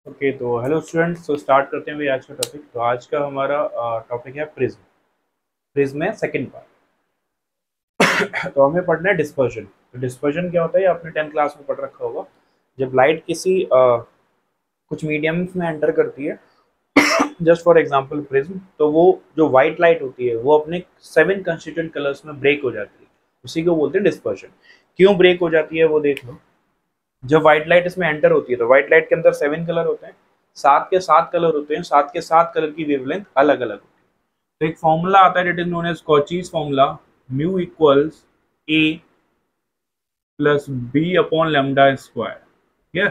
Okay तो hello students. तो start करते हैं भाई आज का टॉपिक। तो आज का हमारा टॉपिक है प्रिज्म। प्रिज्म है सेकंड पार्ट। तो हमें पढ़ना है डिस्पर्जन। तो डिस्पर्जन क्या होता है, ये आपने 10th क्लास में पढ़ रखा होगा। जब लाइट किसी कुछ मीडियम्स में एंटर करती है, जस्ट फॉर एग्जांपल प्रिज्म, तो वो जो वाइट लाइट होती है वो अपने 7 कंस्टिट्यूएंट कलर्स में ब्रेक हो जाती है। उसी को बोलते हैं डिस्पर्जन। क्यों ब्रेक हो जाती है वो देख लो। जब व्हाइट लाइट इसमें एंटर होती है तो व्हाइट लाइट के अंदर 7 कलर होते हैं, 7 के 7 कलर होते हैं, 7 के 7 कलर की वेवलेंथ अलग अलग होती है। तो एक फॉर्मूला आता है, it is known as Cauchy's formula, mu equals A plus B upon lambda square.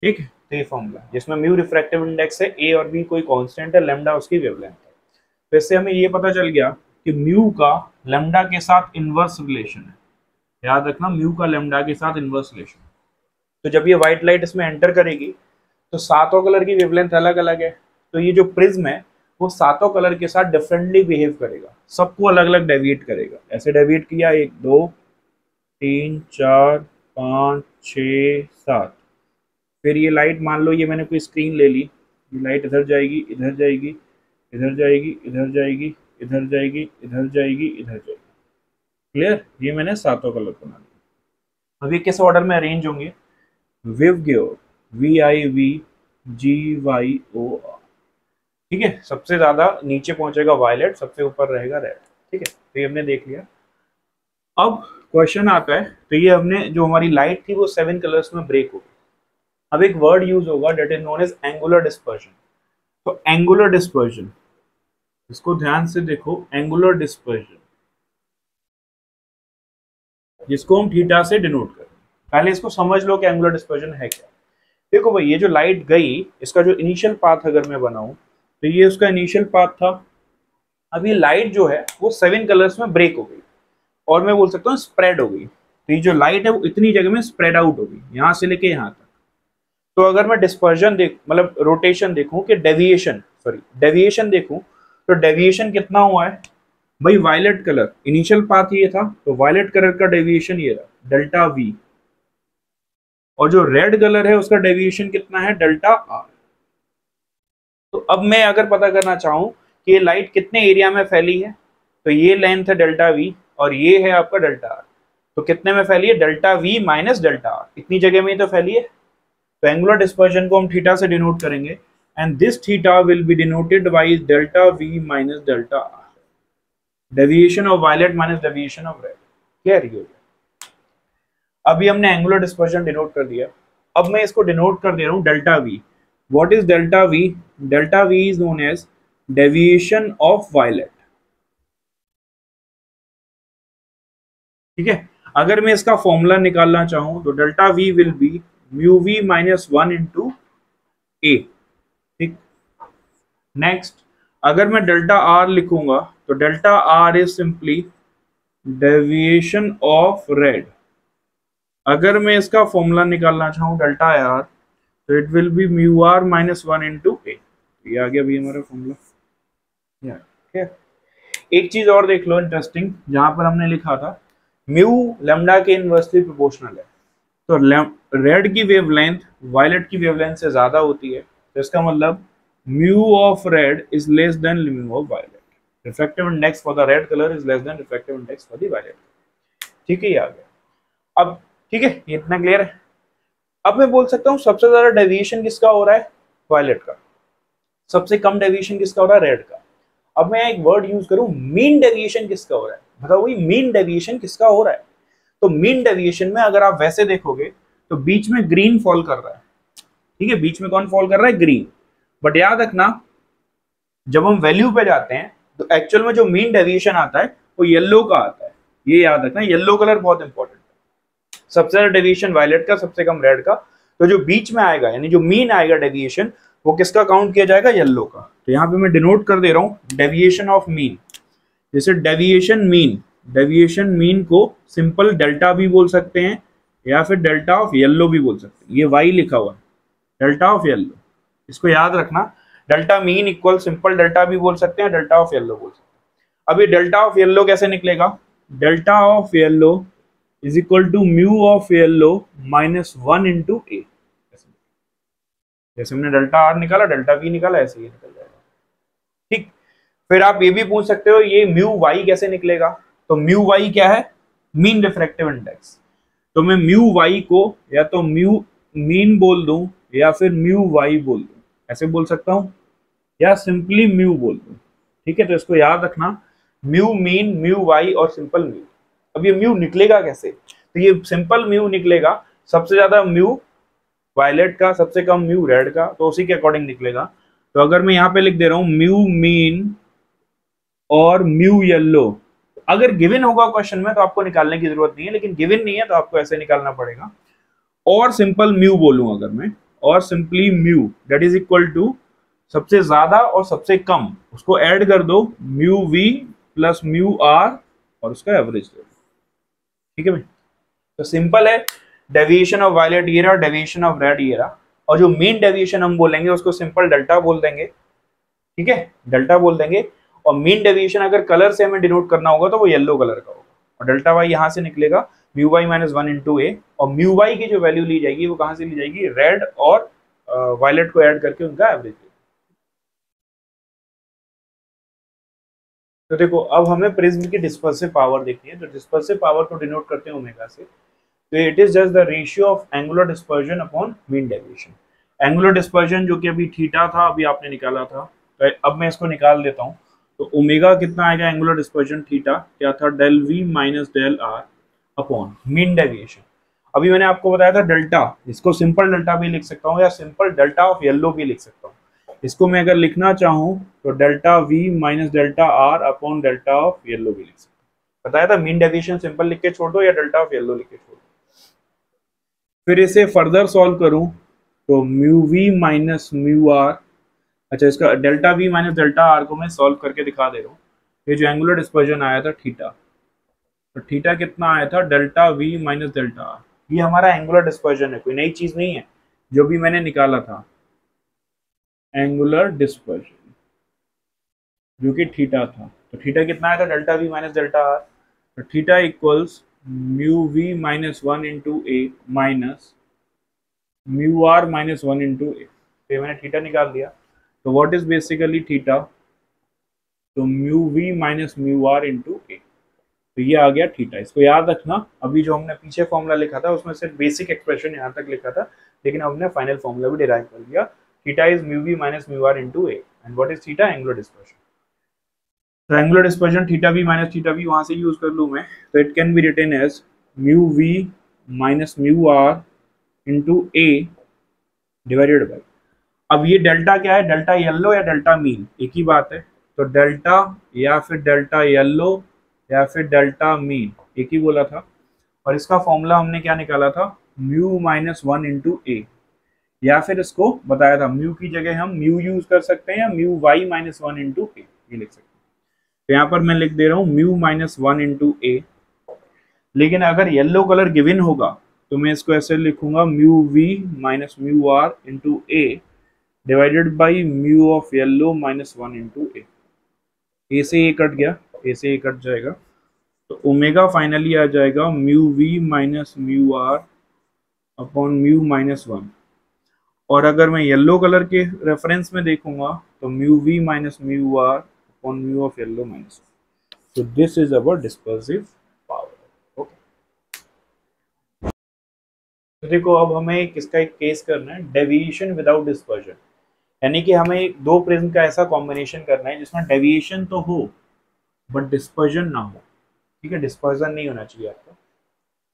ठीक है, तो ये फॉर्मूला जिसमें म्यू रिफ्रैक्टिव इंडेक्स है, ए और बी कोई कांस्टेंट है, लेमडा उसकी वेवलेंथ है। तो इससे हमें ये पता चल गया कि म्यू का लेमडा के साथ इनवर्स रिलेशन है। याद रखना, म्यू का लेमडा के साथ इनवर्स रिलेशन। तो जब ये व्हाइट लाइट इसमें एंटर करेगी तो सातों कलर की वेवलेंथ अलग अलग है। तो ये जो प्रिज्म है वो सातों कलर के साथ डिफरेंटली बिहेव करेगा, सबको अलग अलग डेविएट करेगा। ऐसे डेविएट किया, 1 2 3 4 5 6 7। फिर ये लाइट, मान लो ये मैंने कोई स्क्रीन ले ली, ये लाइट इधर जाएगी, इधर जाएगी, इधर जाएगी, इधर जाएगी, इधर जाएगी, इधर जाएगी, इधर जाएगी। क्लियर? ये मैंने सातों कलर बना दिया। अब ये किस ऑर्डर में अरेंज होंगे? विवग्यो, VIVGYOR। ठीक है, सबसे ज्यादा नीचे पहुंचेगा वायलेट, सबसे ऊपर रहेगा रेड। ठीक है, तो ये हमने देख लिया। अब क्वेश्चन आता है, तो ये हमने जो हमारी लाइट थी वो 7 कलर्स में ब्रेक हो गई। अब एक वर्ड यूज होगा that is known as angular dispersion. तो एंगुलर डिस्पर्जन, इसको ध्यान से देखो, एंगुलर डिस्पर्जन जिसको हम थीटा से डिनोट करें। पहले इसको समझ लो कि एंगुलर डिस्पर्जन है क्या। देखो भाई, ये जो लाइट गई, इसका जो इनिशियल पाथ अगर मैं बनाऊं तो ये उसका इनिशियल पाथ था। अब ये लाइट जो है वो 7 कलर्स में ब्रेक हो गई, और मैं बोल सकता हूँ स्प्रेड हो गई। तो ये जो लाइट है वो इतनी जगह में स्प्रेड आउट हो गई, यहाँ से लेके यहाँ तक। तो अगर मैं डिस्पर्जन देख, मतलब रोटेशन देखूं कि डेविएशन देखूं, तो डेविएशन कितना हुआ है भाई? वायलेट कलर इनिशियल पाथ ये था, तो वायलेट कलर का डेविएशन ये रहा, डेल्टा वी। और जो रेड कलर है उसका डेविएशन कितना है? Delta R. तो अब मैं अगर पता करना चाहूं कि ये लाइट कितने एरिया में फैली है, तो ये लेंथ है डेल्टा वी और ये है आपका डेल्टा आर। तो कितने में फैली है? Delta V minus delta are, इतनी जगह में ही तो फैली है। तो एंगुलर डिस्पर्जन को हम थीटा से डिनोट करेंगे, and this theta will be denoted by delta V minus delta R, deviation of violet minus deviation of red. Clear? हो गया। अभी हमने एंगुलर डिस्पर्जन डिनोट कर दिया। अब मैं इसको डिनोट कर दे रहा हूं delta V. What is delta V? Delta V is known as deviation of violet. ठीक है, अगर मैं इसका फॉर्मूला निकालना चाहूं तो delta V will be mu V minus 1 into A. ठीक, नेक्स्ट, अगर मैं डेल्टा आर लिखूंगा तो delta R is simply deviation of red. अगर मैं इसका फॉर्मूला निकालना चाहूँ डेल्टा आर, तो it will be mu R minus 1 into ए। ये आ गया भी हमारा फॉर्मूला। ठीक है, एक चीज और देख लो इंटरेस्टिंग, जहां पर हमने लिखा था म्यू लेमडा के इनवर्सली प्रोपोर्शनल है। तो रेड की वेवलेंथ वायलेट की वेवलेंथ से ज्यादा होती है, तो इसका मतलब mu of red is less than mu of violet. Refractive index for the red colour is less than refractive index for the violet. ठीक है, ये आ गया। अब ठीक है, ये इतना क्लियर है। अब मैं बोल सकता हूँ सबसे ज्यादा डेविएशन किसका हो रहा है? वायलेट का। सबसे कम डेविएशन किसका हो रहा है? रेड का। अब मैं एक वर्ड यूज करूं, मीन डेविएशन किसका हो रहा है? बताओ वही मीन डेविएशन किसका हो रहा है? तो मीन डेविएशन में अगर आप वैसे देखोगे तो बीच में ग्रीन फॉल कर रहा है। ठीक है, बीच में कौन फॉल कर रहा है? ग्रीन। बट याद रखना, जब हम वैल्यू पे जाते हैं तो एक्चुअल में जो मीन डेविएशन आता है वो येलो का आता है। ये याद रखना, येलो कलर बहुत इंपॉर्टेंट है। सबसे ज्यादा डेविएशन वायलेट का, सबसे कम रेड का। तो जो बीच में आएगा, यानी जो मीन आएगा डेविएशन, वो किसका काउंट किया जाएगा? येलो का। तो यहाँ पे मैं डिनोट कर दे रहा हूँ डेविएशन ऑफ मीन। जैसे डेविएशन मीन को सिंपल डेल्टा भी बोल सकते हैं, या फिर डेल्टा ऑफ येलो भी बोल सकते हैं। ये वाई लिखा हुआ है, डेल्टा ऑफ येलो, इसको याद रखना। Delta mean equal simple delta भी बोल सकते हैं, डेल्टा ऑफ येलो बोल सकते हैं। अब ये डेल्टा ऑफ येलो कैसे निकलेगा? Delta of yellow is equal to mu of yellow minus 1 into A. जैसे हमने डेल्टा आर निकाला, डेल्टा वी निकाला, ऐसे ही निकल जाएगा। ठीक, फिर आप ये भी पूछ सकते हो ये म्यू वाई कैसे निकलेगा। तो म्यू वाई क्या है, मीन रिफ्रैक्टिव इंडेक्स। तो मैं म्यू वाई को या तो म्यू मीन बोल दूं या फिर म्यू वाई बोल दूं, ऐसे बोल सकता हूं, या सिंपली म्यू बोल दूं। ठीक है, तो इसको याद रखना, म्यू मीन, म्यू वाई और सिंपल म्यू। अब ये म्यू निकलेगा कैसे, तो ये सिंपल म्यू निकलेगा, सबसे ज्यादा म्यू वायलेट का, सबसे कम म्यू रेड का, तो उसी के अकॉर्डिंग निकलेगा। तो अगर मैं यहाँ पे लिख दे रहा हूं म्यू मीन और म्यू येलो, अगर गिवन होगा क्वेश्चन में तो आपको निकालने की जरूरत नहीं है, लेकिन गिवन नहीं है तो आपको ऐसे निकालना पड़ेगा। और सिंपल म्यू बोलूं अगर मैं, और simply mu that is equal to सबसे ज्यादा और सबसे कम, उसको ऐड कर दो, mu V plus mu R और उसका एवरेज दे दो। ठीक है भाई, तो सिंपल है, डेविएशन ऑफ वायलेट ये रहा, डेविएशन ऑफ रेड ये रहा, और जो मेन डेविएशन हम बोलेंगे उसको सिंपल डेल्टा बोल देंगे। ठीक है, डेल्टा बोल देंगे, और मीन डेविएशन अगर कलर से हमें डिनोट करना होगा तो वो येलो कलर का होगा, और डेल्टा वाई यहाँ से निकलेगा म्यू वाई माइनस 1 इंटू ए, और म्यू वाई की जो वैल्यू ली जाएगी वो कहाँ से ली जाएगी, रेड और वायलेट को ऐड करके उनका एवरेज। तो देखो अब हमें प्रिज्म की डिस्पर्सिव पावर देखनी है, तो डिस्पर्सिव पावर को डिनोट करते हैं ओमेगा से, तो it is just the ratio of angular dispersion upon mean deviation. Angular dispersion जो कि अभी थीटा था, अभी आपने निकाला था, तो अब मैं इसको निकाल देता हूँ। तो ओमेगा कितना आएगा, एंगुलर डिस्पर्जन थीटा क्या था, del V minus del R upon mean deviation. अभी मैंने आपको बताया था डेल्टा, इसको सिंपल डेल्टा भी लिख सकता हूँ या सिंपल डेल्टा ऑफ येलो भी लिख सकता हूँ। इसको मैं अगर लिखना चाहूँ तो delta V minus delta are upon delta of yellow भी लिख सकता हूँ। बताया था मीन डेविएशन सिंपल लिख के छोड़ दो या डेल्टा ऑफ येलो लिख के छोड़ दो। फिर इसे फर्दर सॉल्व करूं तो mu V minus mu R, अच्छा इसका delta V minus delta R को मैं सॉल्व करके दिखा दे रहा हूँ। ये जो एंगुलर डिस्पर्जन आया था थीटा, तो थीटा कितना आया था, delta V minus delta are, ये हमारा एंगुलर डिस्पर्जन है, कोई नई चीज नहीं है, जो भी मैंने निकाला था एंगुलर डिस्पर्जन जो कि थीटा था। तो थीटा कितना आया था, delta V minus delta R, तो theta equals mu V minus 1 into A minus mu R minus 1 into A. तो मैंने थीटा निकाल दिया, तो व्हाट इज बेसिकली थीटा, तो mu V minus mu R into A, तो ये आ गया थीटा। इसको याद रखना, अभी जो हमने पीछे फॉर्मूला लिखा था उसमें सिर्फ बेसिक एक्सप्रेशन यहाँ तक लिखा था, लेकिन हमने फाइनल फॉर्मूला भी डिराइव कर दिया। Theta is mu V minus mu R into A, and what is theta, angular dispersion. तो angular dispersion theta V minus theta V वहां से यूज कर लूँ मैं, तो it can be written as mu V minus mu R into A divided by, अब ये delta क्या है, डेल्टा येलो या डेल्टा मीन, एक ही बात है, तो डेल्टा या फिर डेल्टा येलो या फिर डेल्टा मीन, एक ही बोला था। और इसका फॉर्मूला हमने क्या निकाला था, म्यू माइनस 1 इंटू ए, या फिर इसको बताया था म्यू की जगह हम म्यू यूज कर सकते हैं या म्यू वाई माइनस 1 इंटू ए, ये लिख सकते हैं। तो यहाँ पर मैं लिख दे रहा हूँ म्यू माइनस 1 इंटू ए, लेकिन अगर येलो कलर गिवन होगा तो मैं इसको ऐसे लिखूंगा mu V minus mu R into A divided by mu of yellow minus 1 into A. A से ए कट गया, ए से ए कट जाएगा, तो ओमेगा फाइनली आ जाएगा mu V minus mu R upon mu minus 1। और अगर मैं येलो कलर के रेफरेंस में देखूंगा तो mu V minus mu R upon mu of yellow minus 1। So this is our dispersive power. Okay. तो देखो अब हमें किसका एक केस करना है, डेविएशन विदाउट डिस्पर्जन, यानी कि हमें दो प्रिज्म का ऐसा कॉम्बिनेशन करना है जिसमें डेविएशन तो हो बट डिस्पर्जन ना हो। ठीक है, डिस्पर्जन नहीं होना चाहिए आपको।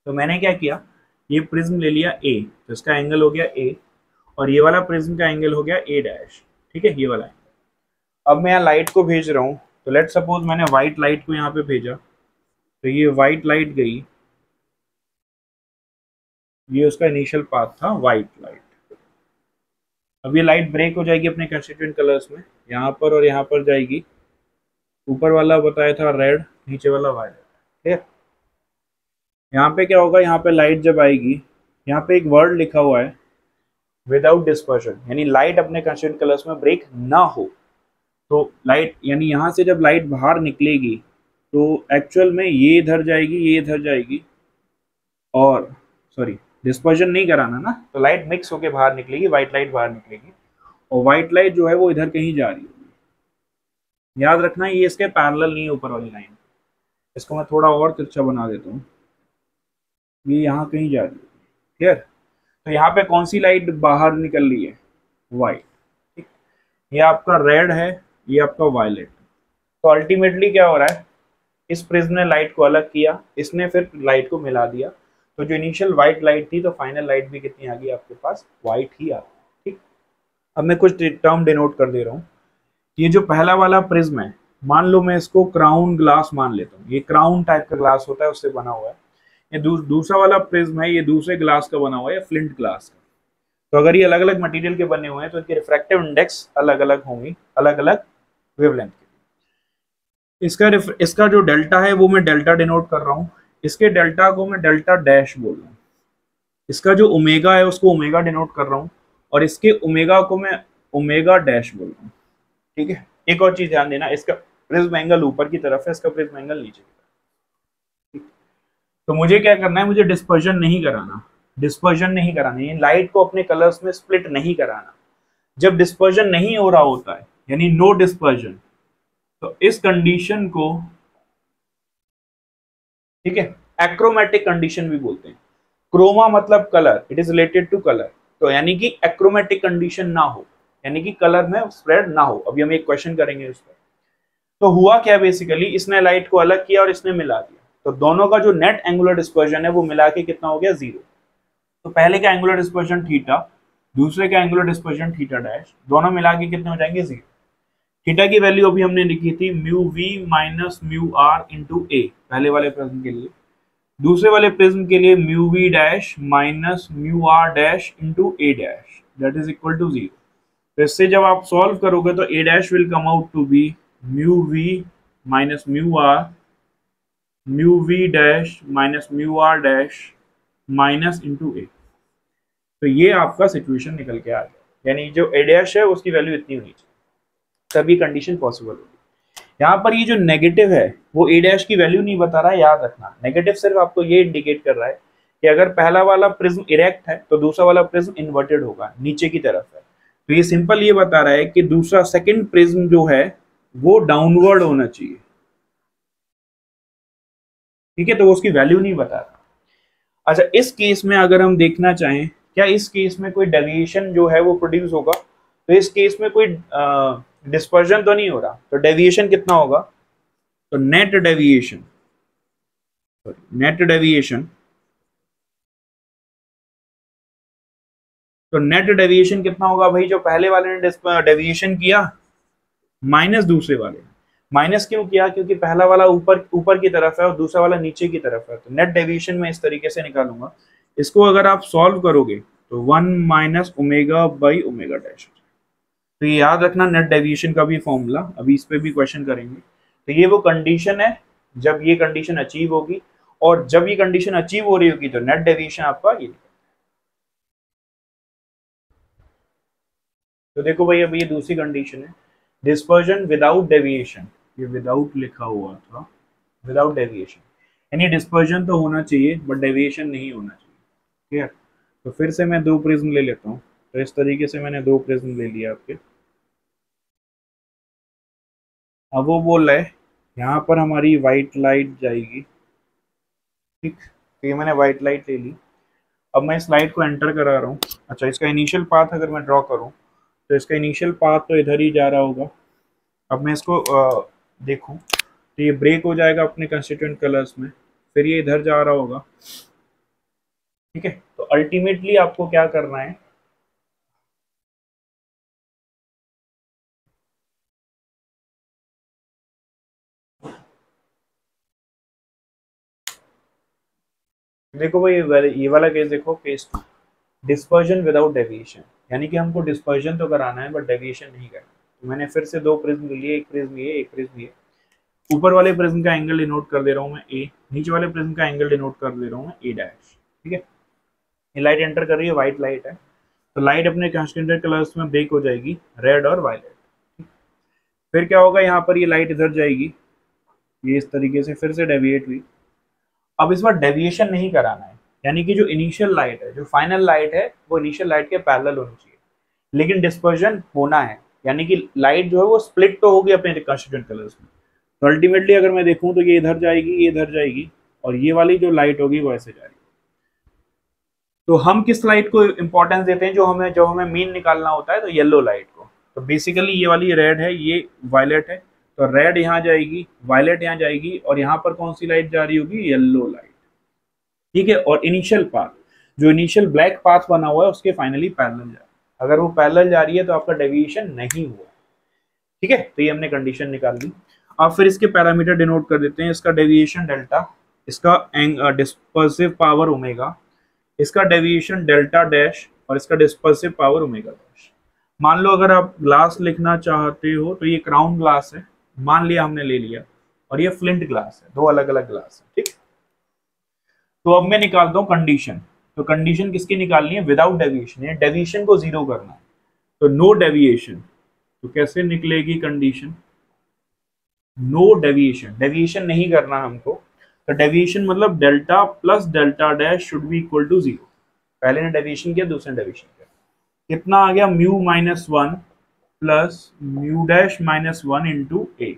तो मैंने क्या किया, ये प्रिज्म ले लिया ए, तो इसका एंगल हो गया ए, और ये वाला प्रिज्म का एंगल हो गया ए डैश। ठीक है, ये वाला एंगल। अब मैं यहाँ लाइट को भेज रहा हूँ, तो लेट सपोज मैंने व्हाइट लाइट को यहाँ पे भेजा, तो ये व्हाइट लाइट गई, ये उसका इनिशियल पाथ था व्हाइट लाइट। अब ये लाइट ब्रेक हो जाएगी अपने कंस्टिट्यूएंट कलर्स में, यहाँ पर और यहाँ पर जाएगी, ऊपर वाला बताया था रेड, नीचे वाला वायलेट। ठीक है, यहाँ पे क्या होगा, यहाँ पे लाइट जब आएगी, यहाँ पे एक वर्ड लिखा हुआ है विदाउट डिस्पर्शन, यानी लाइट अपने कंस्टिट्यूएंट कलर्स में ब्रेक ना हो। तो लाइट यानी यहाँ से जब लाइट बाहर निकलेगी तो एक्चुअल में ये इधर जाएगी, ये इधर जाएगी, और सॉरी डिस्पर्जन नहीं कराना ना, तो लाइट मिक्स होके बाहर निकलेगी, व्हाइट लाइट बाहर निकलेगी, और व्हाइट लाइट जो है वो इधर कहीं जा रही है। याद रखना ये इसके पैरेलल नहीं है ऊपर वाली लाइन। इसको मैं थोड़ा और तिरछा बना देता हूँ, ये यहाँ कहीं जा रही है। क्लियर? तो यहाँ पे कौन सी लाइट बाहर निकल रही है? व्हाइट। ठीक, ये आपका रेड है, ये आपका वायलेट। तो अल्टीमेटली क्या हो रहा है, इस प्रिज्म ने लाइट को अलग किया, इसने फिर लाइट को मिला दिया, तो जो इनिशियल व्हाइट लाइट थी, तो फाइनल लाइट भी कितनी आ गई आपके पास? व्हाइट ही आ गई। ठीक, अब मैं कुछ टर्म डिनोट कर दे रहा हूँ। ये जो पहला वाला प्रिज्म है, मान लो मैं इसको क्राउन ग्लास मान लेता हूँ, ये क्राउन टाइप का ग्लास होता है उससे बना हुआ है। ये दूसरा वाला प्रिज्म है, ये दूसरे ग्लास का बना हुआ है, फ्लिंट ग्लास का। तो अगर ये अलग अलग मटेरियल के बने हुए हैं तो इनके रिफ्रैक्टिव इंडेक्स अलग अलग होंगी, अलग अलग वेवलेंथ के। इसका जो डेल्टा है वो मैं डेल्टा डिनोट कर रहा हूँ, इसके डेल्टा को मैं डेल्टा डैश बोल रहा हूँ। इसका जो ओमेगा है उसको ओमेगा डिनोट कर रहा हूँ, और इसके ओमेगा को मैं ओमेगा डैश बोल रहा हूँ। ठीक है, एक और चीज ध्यान देना, इसका प्रिज्म एंगल ऊपर की तरफ है, इसका प्रिज्म एंगल नीचे की तरफ। तो मुझे क्या करना है, मुझे डिस्पर्जन नहीं कराना, डिस्पर्जन नहीं कराना, ये लाइट को अपने कलर्स में स्प्लिट नहीं कराना। जब डिस्पर्जन नहीं हो रहा होता है, यानी नो डिस्पर्जन, तो इस कंडीशन को, ठीक है, एक्रोमेटिक कंडीशन भी बोलते हैं। क्रोमा मतलब colour, it is related to colour. तो यानी कि एक्रोमेटिक कंडीशन ना हो, यानी कि कलर में स्प्रेड ना हो। अभी हम एक क्वेश्चन करेंगे उस पर। तो हुआ क्या, बेसिकली इसने लाइट को अलग किया और इसने मिला दिया, तो दोनों का जो नेट एंगुलर डिस्पर्जन है वो मिला के कितना हो गया? 0। तो पहले का एंगुलर डिस्पर्जन थीटा, दूसरे का एंगुलर डिस्पर्जन थीटा डैश, दोनों मिला के कितने हो जाएंगे? 0। थीटा की वैल्यू अभी हमने लिखी थी mu V minus mu R into A, पहले वाले प्रिज्म के लिए। दूसरे वाले प्रिज्म के लिए mu V dash minus mu R dash into A dash, that is equal to 0। तो इससे जब आप सॉल्व करोगे तो A dash will come out to be mu V minus mu R, mu V dash minus mu R dash minus into A. तो ये आपका situation निकल के आ गया, यानी जो ए डैश है उसकी वैल्यू इतनी होनी चाहिए, तभी कंडीशन पॉसिबल होगी। यहाँ पर ये जो नेगेटिव है वो ए डैश की वैल्यू नहीं बता रहा है, याद रखना। नेगेटिव सिर्फ आपको ये इंडिकेट कर रहा है कि अगर पहला वाला प्रिज्म इरेक्ट है तो दूसरा वाला प्रिज्म इन्वर्टेड होगा, नीचे की तरफ है। तो ये सिंपल ये बता रहा है कि दूसरा सेकंड प्रिज्म जो है वो डाउनवर्ड होना चाहिए। ठीक है, तो वो उसकी वैल्यू नहीं बता रहा। अच्छा, इस केस में अगर हम देखना चाहें, क्या इस केस में कोई डेविएशन जो है वो प्रोड्यूस होगा? तो इस केस में कोई डिस्पर्जन तो नहीं हो रहा, तो डेविएशन कितना होगा? तो नेट डेविएशन, नेट डेविएशन, तो नेट डेविएशन कितना होगा भाई? जो पहले वाले ने डेविएशन किया माइनस दूसरे वाले। माइनस क्यों किया? क्योंकि पहला वाला ऊपर की तरफ है और दूसरा वाला नीचे की तरफ है। तो नेट डेविएशन मैं इस तरीके से निकालूंगा, इसको अगर आप सॉल्व करोगे तो 1 minus omega by omega dash. तो ये याद रखना नेट डेविएशन का भी फॉर्मूला, अभी इस पे भी क्वेश्चन करेंगे। तो ये वो कंडीशन है जब ये कंडीशन अचीव होगी, और जब ये कंडीशन अचीव हो रही होगी तो नेट डेविएशन आपका ये। तो देखो भाई, अब ये दूसरी कंडीशन है, डिस्पर्जन विदाउट डेविएशन। ये विदाउट लिखा हुआ था, विदाउट डेविएशन, यानी डिस्पर्जन तो होना चाहिए बट डेविएशन नहीं होना चाहिए। ठीक है, तो फिर से मैं दो प्रिज्म ले लेता हूँ। तो इस तरीके से मैंने दो प्रिज्म ले लिया आपके। अब वो बोल रहा है यहाँ पर हमारी व्हाइट लाइट जाएगी। ठीक, तो ये मैंने व्हाइट लाइट ले ली। अब मैं इस लाइट को एंटर करा रहा हूँ। अच्छा, इसका इनिशियल पाथ अगर मैं ड्रॉ करूँ तो इसका इनिशियल पाथ तो इधर ही जा रहा होगा। अब मैं इसको देखूँ तो ये ब्रेक हो जाएगा अपने कंस्टिट्यूएंट कलर्स में, फिर ये इधर जा रहा होगा। ठीक है, तो अल्टीमेटली आपको क्या करना है, देखो भाई ये वाला केस देखो, केस 2, डिस्पर्जन विदाउट डेविएशन, यानी कि हमको डिस्पर्जन तो कराना है बट डेविएशन नहीं करना। तो मैंने फिर से दो प्रिज्म लिए, एक प्रिज्म ये, एक प्रिज्म ये। ऊपर वाले प्रिज्म का एंगल डिनोट कर दे रहा हूँ मैं ए, नीचे वाले प्रिज्म का एंगल डिनोट कर दे रहा हूँ मैं ए डैश। ठीक है, ये लाइट एंटर कर रही है, व्हाइट लाइट है, तो लाइट अपने कंस्टिट्यूएंट कलर्स में ब्रेक हो जाएगी, रेड और वायलेट। फिर क्या होगा, यहाँ पर ये लाइट इधर जाएगी, ये इस तरीके से फिर से डेविएट हुई। अब इस बार डेविएशन नहीं कराना है, यानी कि जो इनिशियल लाइट है, जो फाइनल लाइट है, वो इनिशियल लाइट के पैरेलल होनी चाहिए, लेकिन डिस्पर्जन होना है, यानी कि लाइट जो है वो स्प्लिट तो होगी अपने कंस्टिट्यूएंट कलर्स में। तो अल्टीमेटली अगर मैं देखूं तो ये इधर जाएगी, ये इधर जाएगी, और ये वाली जो लाइट होगी वो ऐसे जाएगी। तो हम किस लाइट को इंपॉर्टेंस देते हैं? जो हमें मीन निकालना होता है, तो येलो लाइट को। तो बेसिकली ये वाली रेड है, ये वायलेट है, तो रेड यहाँ जाएगी, वायलेट यहाँ जाएगी, और यहाँ पर कौन सी लाइट जा रही होगी? येलो लाइट, ठीक है। और इनिशियल पाथ, जो इनिशियल ब्लैक पाथ बना हुआ है, उसके फाइनली पैरेलल जा, अगर वो पैरेलल जा रही है तो आपका डेविएशन नहीं हुआ, ठीक है। तो ये हमने कंडीशन निकाल दी। अब फिर इसके पैरामीटर डिनोट कर देते हैं। इसका डेविएशन डेल्टा, इसका डिस्पर्सिव पावर ओमेगा, इसका डेविएशन डेल्टा डैश, और इसका डिस्पर्सिव पावर ओमेगा डैश। मान लो अगर आप ग्लास लिखना चाहते हो तो ये क्राउन ग्लास है, मान लिया हमने ले लिया, और ये फ्लिंट ग्लास है, दो अलग अलग ग्लास है, ठीक। तो अब मैं निकालता हूँ कंडीशन। तो कंडीशन किसकी निकालनी है? विदाउट डेविएशन, यानी डेविएशन को जीरो करना है। तो नो डेविएशन, तो कैसे निकलेगी कंडीशन? नो डेविएशन, डेविएशन नहीं करना हमको। तो डेविएशन मतलब delta plus delta dash should be equal to zero. पहले ने डेविएशन किया, दूसरे ने डेविएशन किया, कितना आ गया? Mu minus one plus mu dash minus one into A,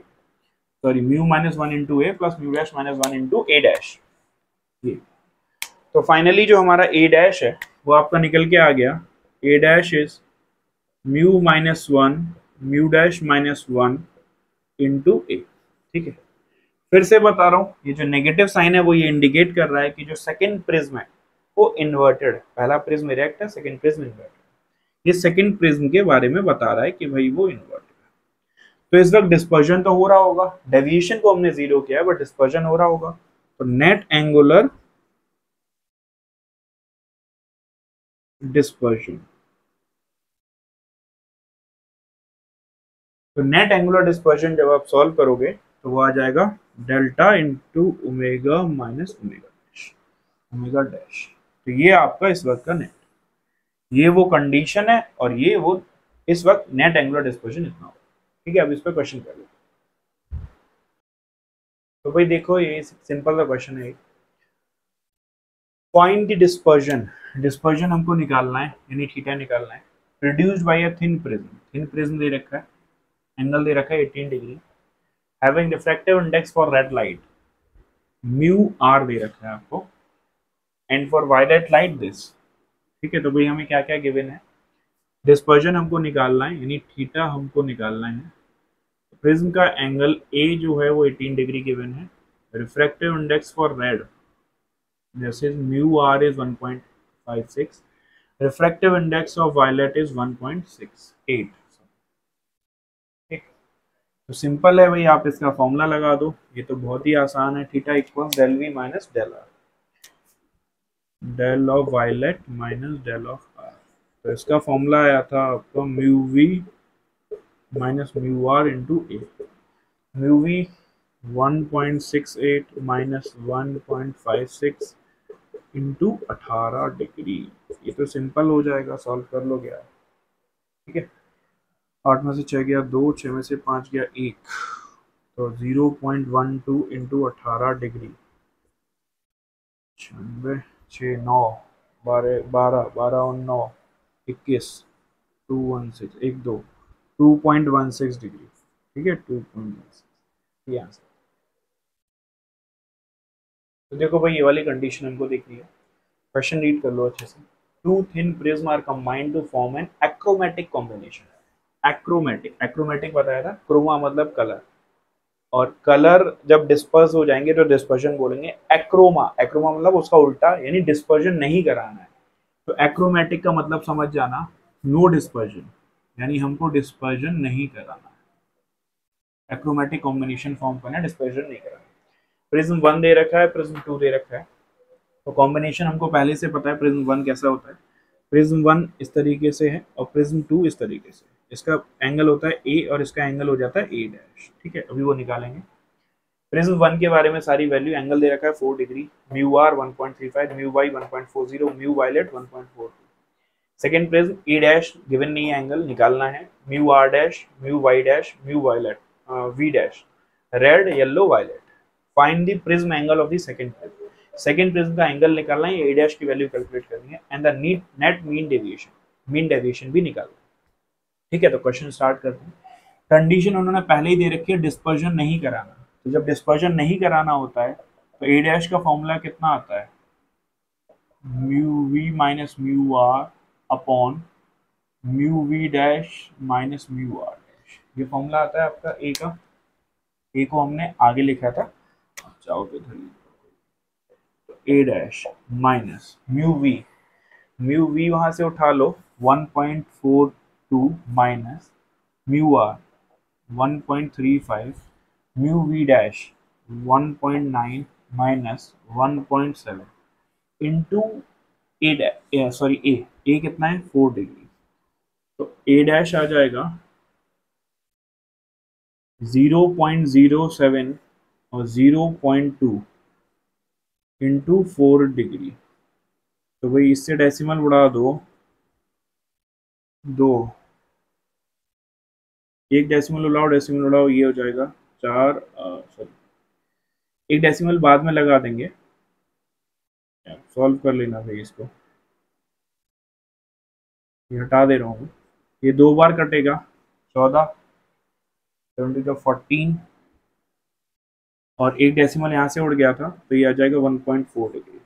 sorry mu minus one into A plus mu dash minus one into A dash. ये तो फाइनली जो हमारा ए डैश है वो आपका निकल के आ गया, A dash is mu minus one mu dash minus one into A, ठीक है। फिर से बता रहा हूँ, ये जो नेगेटिव साइन है वो ये इंडिकेट कर रहा है कि जो सेकंड प्रिज्म है वो इन्वर्टेड है। पहला प्रिज्म इरेक्ट है, सेकंड प्रिज्म इन्वर्टेड है। ये सेकंड प्रिज्म के बारे में बता रहा है कि भाई वो इन्वर्टेड है। तो इस वक्त डिस्पर्जन तो हो रहा होगा, डेविएशन को हमने जीरो किया है बट डिस्पर्जन हो रहा होगा। तो नेट एंगुलर डिस्पर्जन, तो नेट एंगुलर डिस्पर्जन जब आप सॉल्व करोगे तो वो आ जाएगा delta into omega minus omega dash, omega dash. तो ये आपका इस वक्त का नेट, ये वो कंडीशन है, और ये वो इस वक्त नेट एंगुलर डिस्पर्जन इतना होगा, ठीक है। अब इस पर क्वेश्चन कर लो। तो भाई देखो, ये सिंपल सा क्वेश्चन है। फाइंड द डिस्पर्जन, डिस्पर्जन हमको निकालना है, यानी थीटा निकालना है, reduced by a thin prism. Thin prism दे रखा है, एंगल दे रखा है 18 degree, having refractive index for red light mu R दे रखा है आपको, and for violet light this, ठीक है। तो भाई हमें क्या क्या गिवन है? डिस्पर्जन हमको निकालना है, यानी थीटा हमको निकालना है। प्रिज्म का एंगल ए जो है वो 18 डिग्री गिवन है। रिफ्रैक्टिव इंडेक्स फॉर रेड जैसे mu R is 1.56, refractive index of violet is 1.68। तो सिंपल है भाई, आप इसका फॉर्मूला लगा दो, ये तो बहुत ही आसान है। Theta equal del V minus del R, del of violet minus del of R. तो इसका फॉर्मूला आया था आपका mu V minus mu R into A. Mu V 1.68 minus 1.56 into 18 degree. ये तो सिंपल हो जाएगा, सॉल्व कर लो गया, ठीक है। 8 में से 6 गया 2, 6 में से 5 गया 1, तो 0.12 इंटू 18 डिग्री, 96, 6, 9, 12, 12, 12 और 9, 21, 216, 1, 2, 2.16 डिग्री, ठीक है, 2.16 ये आंसर। तो देखो भाई, ये वाली कंडीशन हमको देखनी है। क्वेश्चन रीड कर लो अच्छे से। Two thin prism are combined to form an achromatic combination. Achromatic, achromatic बताया था, क्रोमा मतलब कलर, और कलर जब डिस्पर्स हो जाएंगे तो डिस्पर्जन बोलेंगे। एक्रोमा, एक्रोमा मतलब उसका उल्टा, यानी डिस्पर्जन नहीं कराना है। तो एक्रोमेटिक का मतलब समझ जाना, नो डिस्पर्जन, यानी हमको डिस्पर्जन नहीं कराना है। एक्रोमेटिक कॉम्बिनेशन फॉर्म करना है, डिस्पर्जन नहीं कराना। प्रिज्म 1 दे रखा है, प्रिज्म 2 दे रखा है, तो कॉम्बिनेशन हमको पहले से पता है प्रिज्म 1 कैसा होता है। प्रिज्म 1 इस तरीके से है और प्रिज्म 2 इस तरीके से, इसका एंगल होता है ए और इसका एंगल हो जाता है ए डैश, ठीक है। अभी वो निकालेंगे। प्रिज्म 1 के बारे में सारी वैल्यू, एंगल दे रखा है 4 degree, mu R 1.35, mu Y 1.40, mu violet 1.42। Second prism A dash given नहीं है, एंगल निकालना है, mu R dash, mu Y dash, mu violet, V dash, red yellow violet. Find the prism angle of the second prism. Second prism का angle निकालना है, A dash की value calculate करनी है, and the net mean deviation भी निकालना है। ठीक है, तो क्वेश्चन स्टार्ट करते हैं। कंडीशन उन्होंने पहले ही दे रखी है, डिस्पर्जन नहीं कराना। तो जब डिस्पर्जन नहीं कराना होता है तो ए डैश का फॉर्मूला कितना आता है, mu V minus mu R upon mu V dash minus mu R dash, ये फॉर्मूला आता है आपका ए का। ए को हमने आगे लिखा था, चाहो तो A dash minus mu V वहां से उठा लो 1.42 minus mu R 1.35, mu V dash 1.9 minus 1.7 into A sorry A कितना है 4 डिग्री, तो ए डैश आ जाएगा 0.07 और 0.2 इंटू 4 डिग्री। तो भाई इससे डेसिमल उड़ा दो, एक डेसिमल उड़ाओ, ये हो जाएगा 4, सॉरी एक डेसिमल बाद में लगा देंगे, सॉल्व कर लेना भाई इसको, ये हटा दे रहा हूँ, ये 2 बार कटेगा 14, 14 और एक डेसिमल यहाँ से उड़ गया था तो ये आ जाएगा 1.4 डिग्री।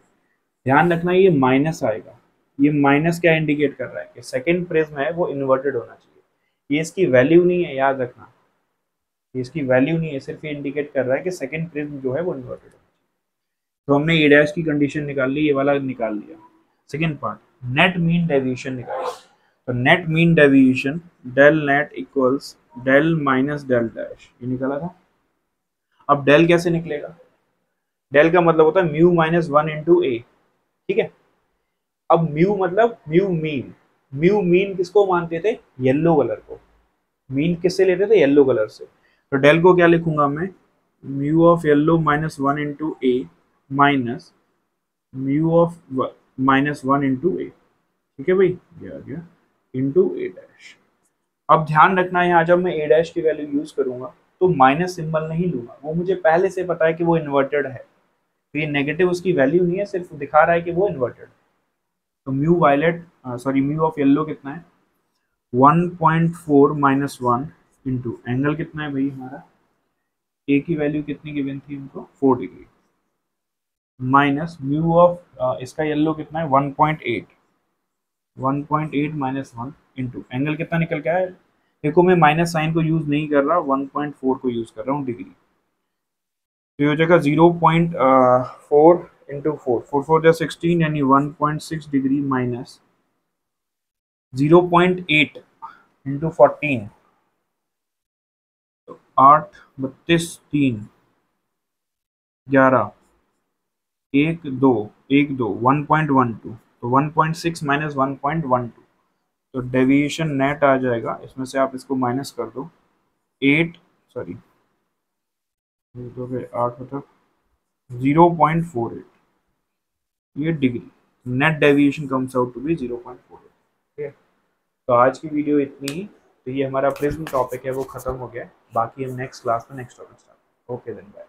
ध्यान रखना ये माइनस आएगा, ये माइनस क्या इंडिकेट कर रहा है कि सेकेंड प्रिज्म है वो इन्वर्टेड होना चाहिए। ये इसकी वैल्यू नहीं है, याद रखना, ये इसकी वैल्यू नहीं है, सिर्फ ये इंडिकेट कर रहा है कि सेकेंड प्रिज्म जो है वो इन्वर्टेड होना चाहिए। तो हमने ए डैश की कंडीशन निकाल ली, ये वाला निकाल लिया। Second part, net mean deviation निकालिए। तो net mean deviation del net equals del minus del dash, ये निकाला था। अब डेल कैसे निकलेगा, डेल का मतलब होता है म्यू माइनस 1 इंटू ए, ठीक है। अब म्यू मतलब म्यू मीन किसको मानते थे, येलो कलर को। मीन किससे लेते थे, येलो कलर से। तो डेल को क्या लिखूंगा मैं, mu of yellow minus 1 into A minus mu of minus 1 into A, ठीक है भाई, ये आ गया इंटू ए डैश। अब ध्यान रखना है यहाँ जब मैं ए डैश की वैल्यू यूज करूंगा तो माइनस सिंबल नहीं लूंगा, वो मुझे पहले से पता है कि वो इन्वर्टेड है, तो ये नेगेटिव उसकी वैल्यू नहीं है, सिर्फ दिखा रहा है कि वो इन्वर्टेड। तो mu violet sorry mu of yellow कितना है 1.4 माइनस 1 इंटू एंगल कितना है भाई हमारा, ए की वैल्यू कितनी गिवन थी हमको 4 डिग्री, माइनस म्यू ऑफ इसका येलो कितना है 1.8 माइनस 1 इंटू एंगल कितना निकल के आया। देखो मैं माइनस साइन को यूज नहीं कर रहा, 1.4 को यूज कर रहा हूँ डिग्री। तो ये हो जाएगा 0.4 इंटू 4 4 जा 16 यानी 1.6 डिग्री माइनस 0.8 इंटू 14, तो 8 32 3 11 1 2 1 2 1.12, तो 1.6 माइनस 1.12, तो डेविएशन नेट आ जाएगा, इसमें से आप इसको माइनस कर दो 8 सॉरी 8 मतलब 0.48, ये degree, net deviation comes out to be 0.48। ठीक है, तो आज की वीडियो इतनी ही। तो ये हमारा प्रिज्म टॉपिक है वो खत्म हो गया, बाकी हम नेक्स्ट क्लास में next topic start. Okay then bye.